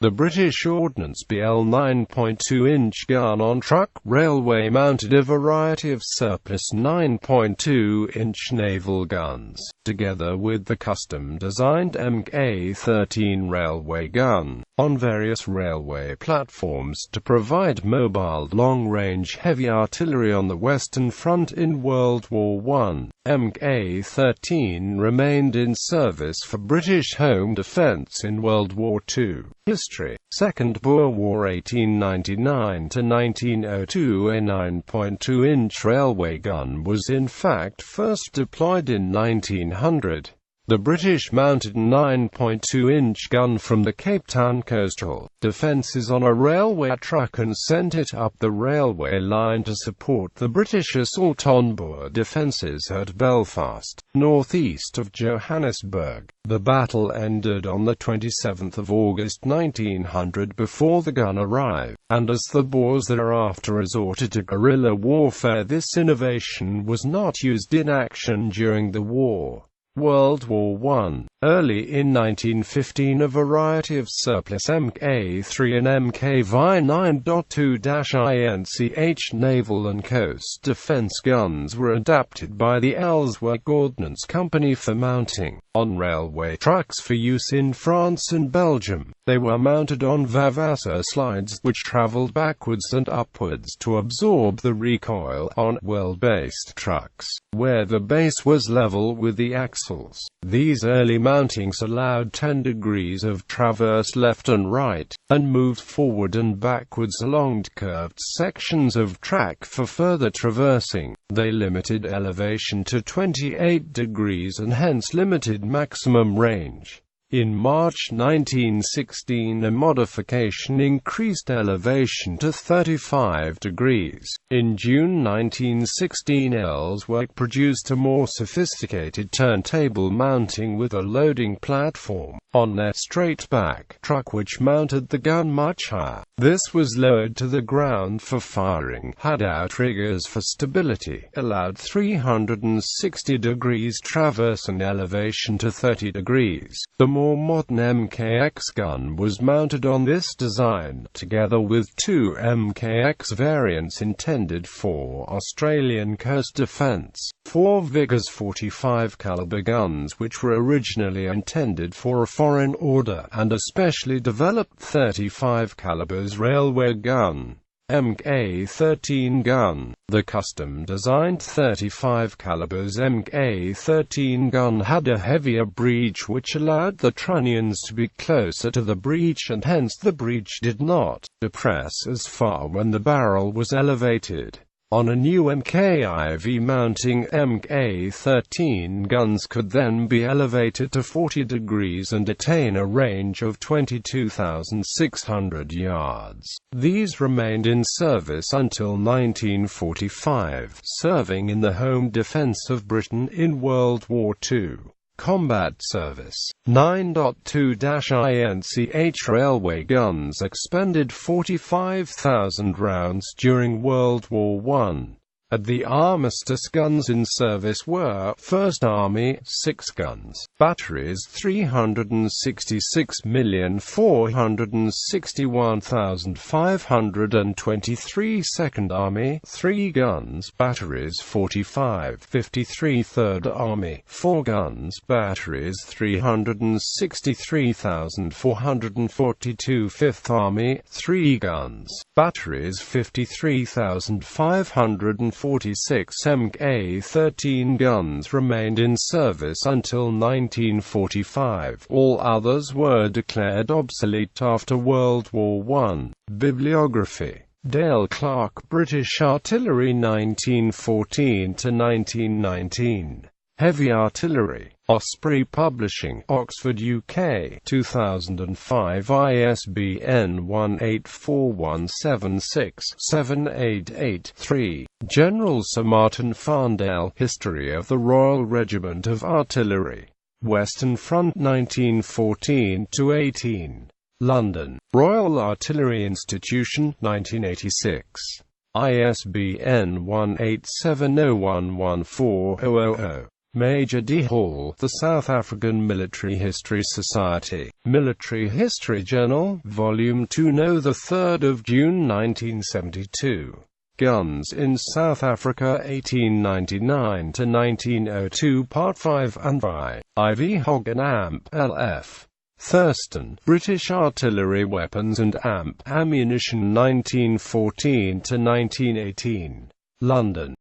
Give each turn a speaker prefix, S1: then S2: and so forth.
S1: The British Ordnance BL 9.2-inch gun on truck railway mounted a variety of surplus 9.2-inch naval guns, together with the custom-designed Mk XIII railway gun, on various railway platforms to provide mobile long-range heavy artillery on the Western Front in World War I. Mk XIII remained in service for British home defence in World War II. History: Second Boer War 1899–1902. A 9.2-inch railway gun was in fact first deployed in 1900. The British mounted a 9.2-inch gun from the Cape Town coastal defences on a railway truck and sent it up the railway line to support the British assault on Boer defences at Belfast, northeast of Johannesburg. The battle ended on the 27th of August 1900 before the gun arrived, and as the Boers thereafter resorted to guerrilla warfare, this innovation was not used in action during the war. World War I. Early in 1915 a variety of surplus Mk III and Mk Vi 9.2-INCH naval and coast defence guns were adapted by the Ellsworth Ordnance Company for mounting on railway trucks for use in France and Belgium. They were mounted on Vavasor slides which travelled backwards and upwards to absorb the recoil on wheel-based trucks, where the base was level with the axles. These early mountings allowed 10 degrees of traverse left and right, and moved forward and backwards along curved sections of track for further traversing. They limited elevation to 28 degrees and hence limited maximum range. In March 1916 a modification increased elevation to 35 degrees. In June 1916 Ellsworth produced a more sophisticated turntable mounting with a loading platform on their straight-back truck which mounted the gun much higher. This was lowered to the ground for firing, had outriggers for stability, allowed 360 degrees traverse and elevation to 30 degrees. The more modern MKX gun was mounted on this design, together with two MKX variants intended for Australian coast defence. 4 Vickers 45 caliber guns which were originally intended for a foreign order, and a specially developed 35 calibers railway gun. Mk XIII gun. The custom-designed 35 calibers Mk XIII gun had a heavier breech which allowed the trunnions to be closer to the breech, and hence the breech did not depress as far when the barrel was elevated. On a new MKIV mounting, Mk XIII guns could then be elevated to 40 degrees and attain a range of 22,600 yards. These remained in service until 1945, serving in the home defence of Britain in World War II. Combat service. 9.2-INCH railway guns expended 45,000 rounds during World War I. At the armistice, guns in service were: 1st Army, 6 guns, batteries 366,461,523, 2nd Army, 3 guns, batteries 45, 53, 3rd Army, 4 guns, batteries 363,442, 5th Army, 3 guns, batteries 53,546. Mk XIII guns remained in service until 1945. All others were declared obsolete after World War I. Bibliography. Dale Clark, British Artillery 1914–1919. Heavy Artillery. Osprey Publishing, Oxford, UK, 2005. ISBN 1841767888-3. General Sir Martin Farndale, History of the Royal Regiment of Artillery. Western Front 1914–18. London. Royal Artillery Institution, 1986. ISBN 1870114000. Major D. Hall, The South African Military History Society. Military History Journal, Volume 2, No. 3 June 1972. Guns in South Africa 1899–1902 Part 5 and by I.V. Hogg and Amp. L.F. Thurston, British Artillery Weapons and Amp. Ammunition 1914–1918. London.